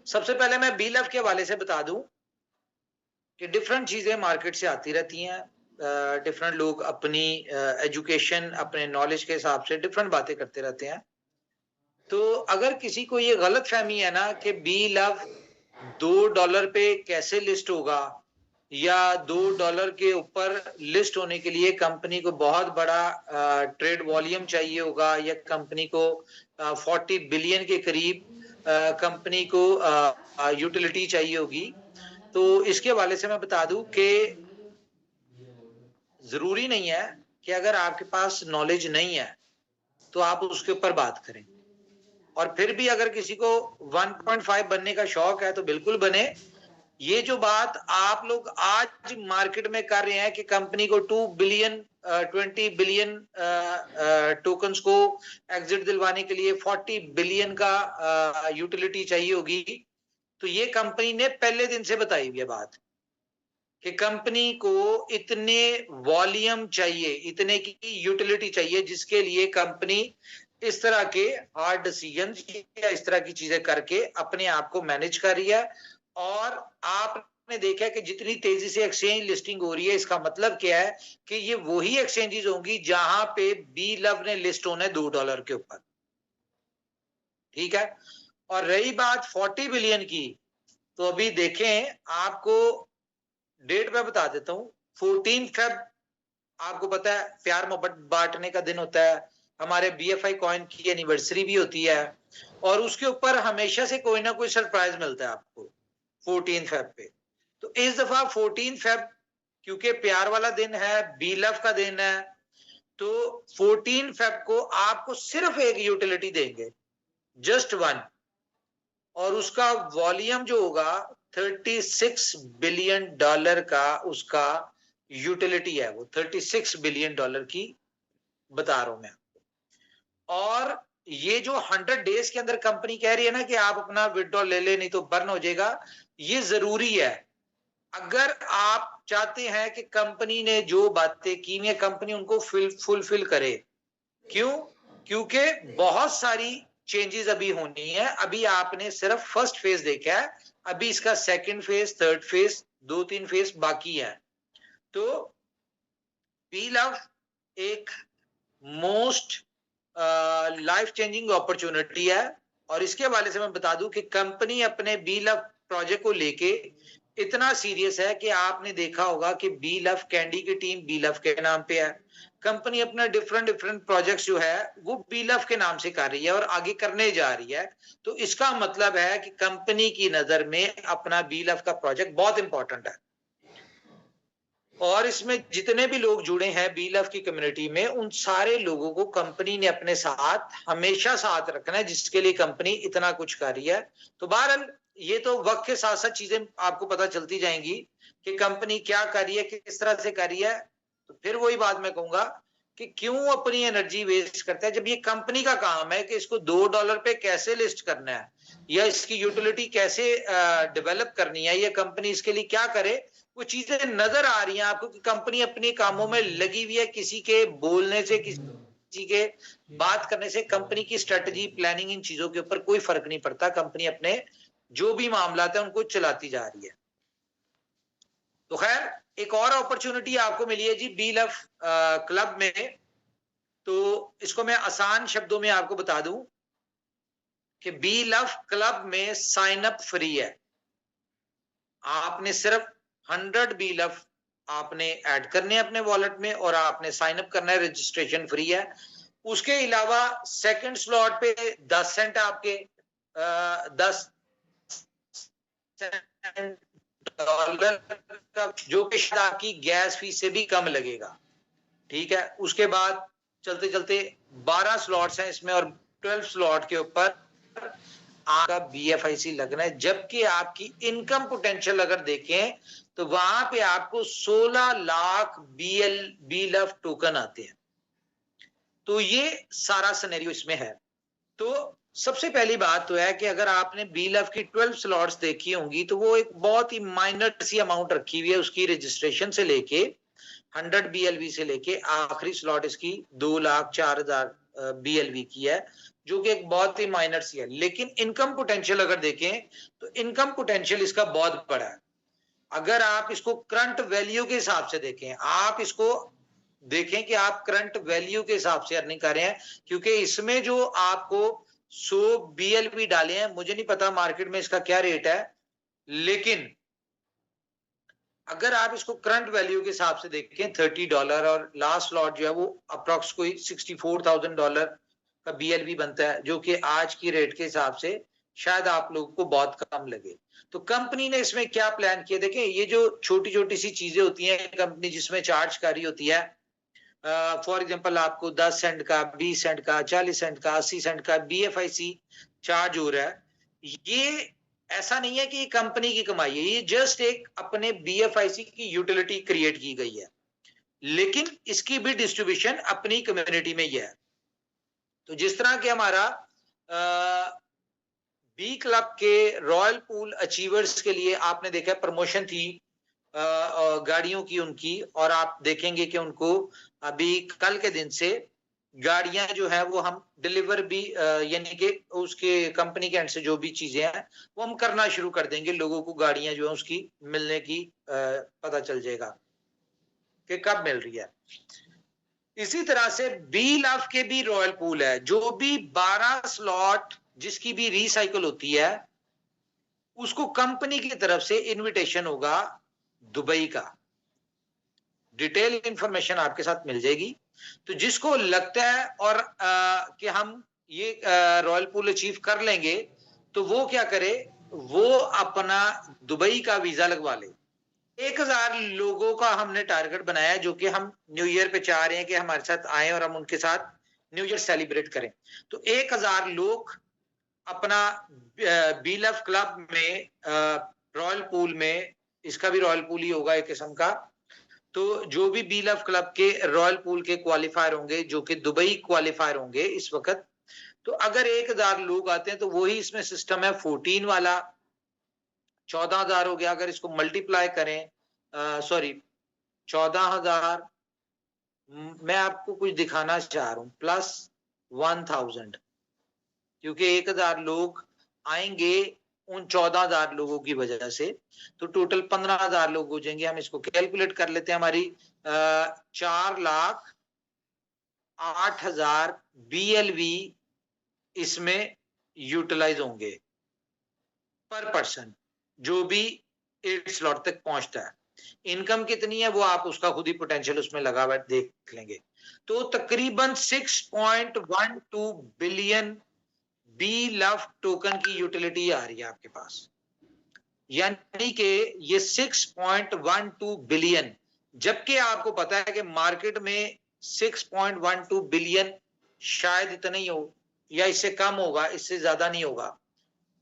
सबसे पहले मैं बी लव के हवाले से बता दूं कि डिफरेंट चीजें मार्केट से आती रहती हैं। डिफरेंट लोग अपनी एजुकेशन, अपने नॉलेज के हिसाब से डिफरेंट बातें करते रहते हैं। तो अगर किसी को ये गलत फहमी है ना कि बी लव $2 पे कैसे लिस्ट होगा, या $2 के ऊपर लिस्ट होने के लिए कंपनी को बहुत बड़ा ट्रेड वॉल्यूम चाहिए होगा, या कंपनी को 40 बिलियन के करीब कंपनी को यूटिलिटी चाहिए होगी, तो इसके हवाले से मैं बता दूं कि जरूरी नहीं है कि अगर आपके पास नॉलेज नहीं है तो आप उसके ऊपर बात करें। और फिर भी अगर किसी को 1.5 बनने का शौक है तो बिल्कुल बने। ये जो बात आप लोग आज मार्केट में कर रहे हैं कि कंपनी को 20 बिलियन टोकन्स को एग्जिट दिलवाने के लिए 40 बिलियन का यूटिलिटी चाहिए होगी, तो ये कंपनी ने पहले दिन से बताई हुई है बात कि कंपनी को इतने वॉल्यूम चाहिए, इतने की यूटिलिटी चाहिए, जिसके लिए कंपनी इस तरह के हार्ड डिसीजन या इस तरह की चीजें करके अपने आप को मैनेज कर रही है। और आपने देखा कि जितनी तेजी से एक्सचेंज लिस्टिंग हो रही है, इसका मतलब क्या है कि ये वही एक्सचेंजेस होंगी जहां पे बी लव ने लिस्ट होना है $2 के ऊपर। ठीक है। और रही बात 40 बिलियन की, तो अभी देखें, आपको डेट मैं बता देता हूं। 14 फेब आपको पता है प्यार मोहब्बत बांटने का दिन होता है, हमारे BFI कॉइन की एनिवर्सरी भी होती है, और उसके ऊपर हमेशा से कोई ना कोई सरप्राइज मिलता है आपको 14 फेब पे। तो इस दफा 14 फेब क्योंकि प्यार वाला दिन है, बी लव का दिन है, तो 14 फेब को आपको सिर्फ एक यूटिलिटी देंगे, जस्ट वन, और उसका वॉल्यूम जो होगा $36 बिलियन का उसका यूटिलिटी है, वो $36 बिलियन की बता रहा हूं मैं आपको। और ये जो 100 डेज के अंदर कंपनी कह रही है ना कि आप अपना विड्रॉल ले ले नहीं तो बर्न हो जाएगा, ये जरूरी है। अगर आप चाहते हैं कि कंपनी ने जो बातें की हैं कंपनी उनको फुलफिल करे। क्यों? क्योंकि बहुत सारी चेंजेस अभी होनी है। अभी आपने सिर्फ फर्स्ट फेज देखा है, अभी इसका second phase, third phase, 2-3 phase बाकी है। तो बी लव एक मोस्ट लाइफ चेंजिंग अपॉर्चुनिटी है। और इसके हवाले से मैं बता दूं कि कंपनी अपने बी लव प्रोजेक्ट को लेके इतना सीरियस है कि आपने देखा होगा कि बी लव कैंडी की टीम बी लव के नाम पे है। कंपनी अपना डिफरेंट प्रोजेक्ट्स जो है वो बी लव के नाम से कर रही है और आगे करने जा रही है। तो इसका मतलब है कि कंपनी की नजर में अपना बी लव का प्रोजेक्ट बहुत इंपॉर्टेंट है। और इसमें जितने भी लोग जुड़े हैं बी लव की कम्युनिटी में, उन सारे लोगों को कंपनी ने अपने साथ हमेशा साथ रखना है, जिसके लिए कंपनी इतना कुछ कर रही है। तो बहरहाल ये तो वक्त के साथ साथ चीजें आपको पता चलती जाएंगी कि कंपनी क्या कर रही है, किस तरह से कर रही है। तो फिर वही बात मैं कहूंगा कि क्यों अपनी एनर्जी वेस्ट करते हैं, जब ये कंपनी का काम है कि इसको $2 पे कैसे लिस्ट करना है, या इसकी यूटिलिटी कैसे डेवलप करनी है, ये कंपनी इसके लिए क्या करे। वो चीजें नजर आ रही हैं आपको कि कंपनी अपने कामों में लगी हुई है। किसी के बोलने से, किसी के बात करने से कंपनी की स्ट्रेटजी, प्लानिंग, इन चीजों के ऊपर कोई फर्क नहीं पड़ता। कंपनी अपने जो भी मामला है उनको चलाती जा रही है। तो खैर एक और अपॉर्चुनिटी आपको मिली है जी बी लव क्लब में। तो इसको मैं आसान शब्दों में आपको बता दूं कि बी लव क्लब में साइन अप फ्री है। आपने सिर्फ 100 बी लव आपने ऐड करने अपने वॉलेट में और आपने साइन अप करना है, रजिस्ट्रेशन फ्री है। उसके अलावा सेकंड स्लॉट पे 10 सेंट आपके 10 $10 का, जो कि आपकी गैस फीस से भी कम लगेगा। ठीक है। उसके बाद चलते चलते 12 स्लॉट्स हैं इसमें, और 12 स्लॉट के ऊपर आपका BFIC लगना है। जबकि आपकी इनकम पोटेंशियल अगर देखें तो वहां पे आपको 16 लाख बी लव टोकन आते हैं। तो ये सारा सिनेरियो इसमें है। तो सबसे पहली बात तो है कि अगर आपने बी लव की 12 स्लॉट्स देखी होंगी तो वो एक बहुत ही माइनर सी अमाउंट रखी हुई है उसकी रजिस्ट्रेशन से लेके 100 BLV से लेके आखिरी स्लॉट इसकी 2,04,000 BLV की है। जो कि एक बहुत ही माइनर सी है। लेकिन इनकम पोटेंशियल अगर देखें तो इनकम पोटेंशियल इसका बहुत बड़ा है। अगर आप इसको करंट वैल्यू के हिसाब से देखें, आप इसको देखें कि आप करंट वैल्यू के हिसाब से अर्निंग कर रहे हैं, क्योंकि इसमें जो आपको 100 BLV डाले हैं, मुझे नहीं पता मार्केट में इसका क्या रेट है, लेकिन अगर आप इसको करंट वैल्यू के हिसाब से देखें $30 और लास्ट लॉट जो है वो अप्रोक्स कोई $64,000 का BLV बनता है, जो कि आज की रेट के हिसाब से शायद आप लोगों को बहुत कम लगे। तो कंपनी ने इसमें क्या प्लान किया, देखें ये जो छोटी छोटी सी चीजें होती हैं कंपनी जिसमें चार्ज कर रही होती है, फॉर एग्जांपल आपको 10 सेंट का, 20 सेंट का, 40 सेंट का, 80 सेंट का BFIC चार्ज हो रहा है, ये ऐसा नहीं है कि ये कंपनी की कमाई है, ये जस्ट एक अपने BFIC की यूटिलिटी क्रिएट की गई है, लेकिन इसकी भी डिस्ट्रीब्यूशन अपनी कम्युनिटी में ही है। तो जिस तरह के हमारा बी क्लब के रॉयल पूल अचीवर्स के लिए आपने देखा प्रमोशन थी गाड़ियों की उनकी, और आप देखेंगे कि उनको अभी कल के दिन से गाड़ियां जो है वो हम डिलीवर भी यानी कि उसके कंपनी के एंड से जो भी चीजें हैं वो हम करना शुरू कर देंगे, लोगों को गाड़ियां जो है उसकी मिलने की पता चल जाएगा कि कब मिल रही है। इसी तरह से बी लव के भी रॉयल पूल है, जो भी 12 स्लॉट जिसकी भी रिसाइकल होती है उसको कंपनी की तरफ से इनविटेशन होगा दुबई का। डिटेल इंफॉर्मेशन आपके साथ मिल जाएगी। तो जिसको लगता है और कि हम ये रॉयल पूल अचीव कर लेंगे तो वो क्या करे, वो अपना दुबई का वीजा लगवा ले। 1000 लोगों का हमने टारगेट बनाया है, जो कि हम न्यू ईयर पे चाह रहे हैं कि हमारे साथ आए और हम उनके साथ न्यू ईयर सेलिब्रेट करें। तो 1000 लोग अपना बीलफ क्लब में रॉयल पूल में, इसका भी रॉयल पूल ही होगा एक किस्म का, तो जो भी बीलफ क्लब के रॉयल पूल के क्वालिफायर होंगे जो कि दुबई क्वालिफायर होंगे इस वक्त, तो अगर 1000 लोग आते हैं तो वही इसमें सिस्टम है 14 वाला, 14,000 हो गया। अगर इसको मल्टीप्लाई करें, सॉरी 14,000, मैं आपको कुछ दिखाना चाह रहा हूं, प्लस 1000, क्योंकि 1000 लोग आएंगे उन 14,000 लोगों की वजह से, तो टोटल 15,000 लोग हो जाएंगे। हम इसको कैलकुलेट कर लेते हैं, हमारी 4,08,000 BLV इसमें यूटिलाइज होंगे पर पर्सन, जो भी 8 स्लॉट तक पहुंचता है। इनकम कितनी है वो आप उसका खुद ही पोटेंशियल उसमें लगा हुआ देख लेंगे। तो तकरीबन 6.12 बिलियन बी लव टोकन की यूटिलिटी आ रही है आपके पास, यानी कि ये 6.12 बिलियन, जबकि आपको पता है कि मार्केट में 6.12 बिलियन शायद इतना ही हो या इससे कम होगा, इससे ज्यादा नहीं होगा,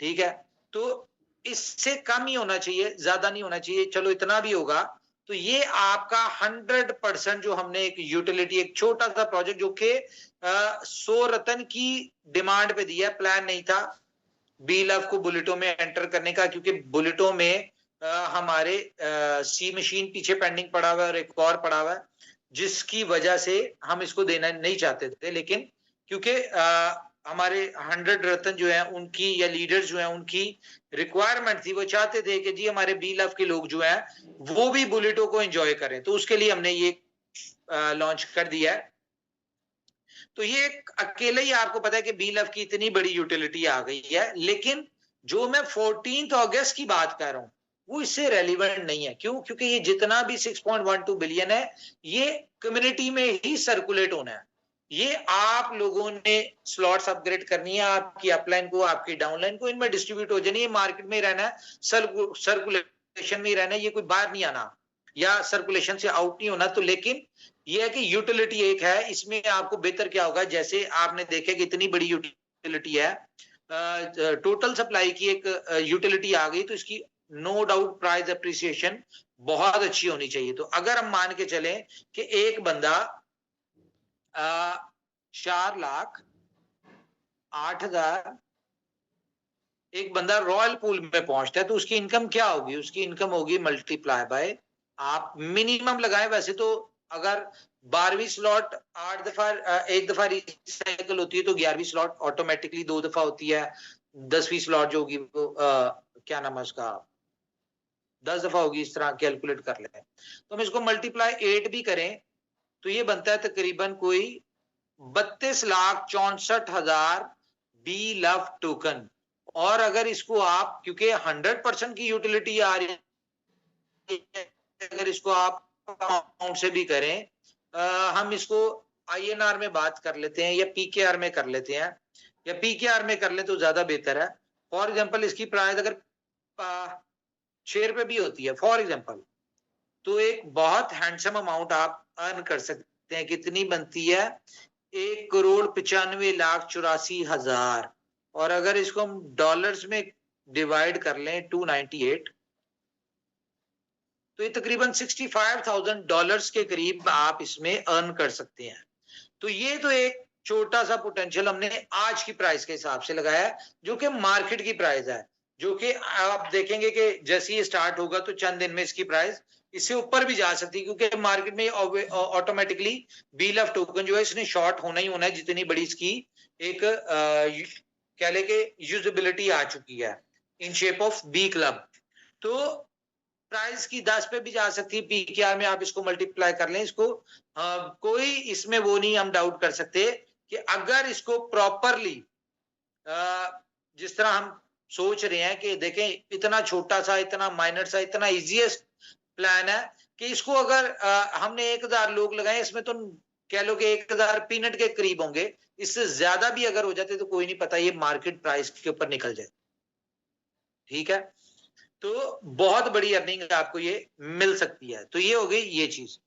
ठीक है। तो इससे कम ही होना चाहिए, ज्यादा नहीं होना चाहिए, चलो इतना भी होगा। तो ये आपका 100% जो हमने एक यूटिलिटी, एक छोटा सा प्रोजेक्ट जो कि 100 रतन की डिमांड पे दिया, प्लान नहीं था बी लव को बुलेटों में एंटर करने का, क्योंकि बुलेटों में हमारे सी मशीन पीछे पेंडिंग पड़ा हुआ है और एक और पड़ा हुआ है, जिसकी वजह से हम इसको देना नहीं चाहते थे। लेकिन क्योंकि हमारे 100 रतन जो है उनकी, या लीडर्स जो है उनकी रिक्वायरमेंट थी, वो चाहते थे कि जी हमारे बी लव के लोग जो है वो भी बुलेटों को एंजॉय करें, तो उसके लिए हमने ये लॉन्च कर दिया है। तो ये अकेले ही आपको पता है कि बी लव की इतनी बड़ी यूटिलिटी आ गई है। लेकिन जो मैं 14 अगस्त की बात कर रहा हूं वो इससे रेलिवेंट नहीं है। क्यों? क्योंकि ये जितना भी 6.12 बिलियन है ये कम्युनिटी में ही सर्कुलेट होना है। ये आप लोगों ने स्लॉट्स अपग्रेड करनी है, आपकी अपलाइन को, आपकी डाउनलाइन को, इनमें डिस्ट्रीब्यूट हो जानी है, मार्केट में ही रहना है, सर्कुलेशन में ही रहना है, ये कोई बाहर नहीं आना या सर्कुलेशन से आउट नहीं होना। तो लेकिन ये है कि यूटिलिटी एक है, इसमें आपको बेहतर क्या होगा, जैसे आपने देखे कि इतनी बड़ी यूटिलिटी है, टोटल सप्लाई की एक यूटिलिटी आ गई, तो इसकी नो डाउट प्राइस अप्रिसिएशन बहुत अच्छी होनी चाहिए। तो अगर हम मान के चलें कि एक बंदा 4,08,000 एक बंदा रॉयल पूल में पहुंचता है, तो उसकी इनकम क्या होगी? उसकी इनकम होगी मल्टीप्लाई बाय, आप मिनिमम लगाएं, वैसे तो अगर 12वीं स्लॉट 8 दफा, एक दफा रिसाइकल होती है तो 11वीं स्लॉट ऑटोमेटिकली 2 दफा होती है। 10वीं स्लॉट जो होगी वो क्या नाम है उसका, 10 दफा होगी, इस तरह कैलकुलेट कर लेते हैं। तो हम इसको मल्टीप्लाई 8 भी करें तो ये बनता है तकरीबन कोई 32,64,000 बी लव टोकन। और अगर इसको आप, क्योंकि 100% की यूटिलिटी आ रही है, अगर इसको आप अमाउंट से भी करें, हम इसको INR में बात कर लेते हैं या PKR में कर लेते हैं, या PKR में कर ले तो ज्यादा बेहतर है। फॉर एग्जांपल इसकी प्राइस अगर ₹6 भी होती है फॉर एग्जांपल, तो एक बहुत हैंडसम अमाउंट आप अर्न कर सकते हैं। कितनी बनती है? 1,95,84,000। और अगर इसको हम डॉलर्स में डिवाइड कर लें 298, तो ये तकरीबन $65,000 के करीब आप इसमें अर्न कर सकते हैं। तो ये तो एक छोटा सा पोटेंशियल हमने आज की प्राइस के हिसाब से लगाया है, जो कि मार्केट की प्राइस है, जो कि आप देखेंगे कि जैसे ये स्टार्ट होगा तो चंद दिन में इसकी प्राइस इससे यूपर भी जा सकती है, क्योंकि मार्केट में ऑटोमेटिकली BLF टोकन जो है इसने शॉर्ट होना ही होना है, जितनी बड़ी इसकी एक कह ले कि यूजेबिलिटी आ चुकी है in shape of B club. तो प्राइस की 10 पे भी जा सकती है, PKR में आप इसको मल्टीप्लाई कर लें इसको, कोई इसमें वो नहीं हम डाउट कर सकते कि अगर इसको प्रॉपरली जिस तरह हम सोच रहे हैं कि देखें इतना छोटा सा, इतना माइनर सा, इतना इजीएस्ट प्लान है कि इसको अगर हमने 1,000 लोग लगाए, इसमें तो कह लो कि 1,000 पीनट के करीब होंगे, इससे ज्यादा भी अगर हो जाते तो कोई नहीं पता, ये मार्केट प्राइस के ऊपर निकल जाए। ठीक है, तो बहुत बड़ी अर्निंग आपको ये मिल सकती है। तो ये हो गई ये चीज।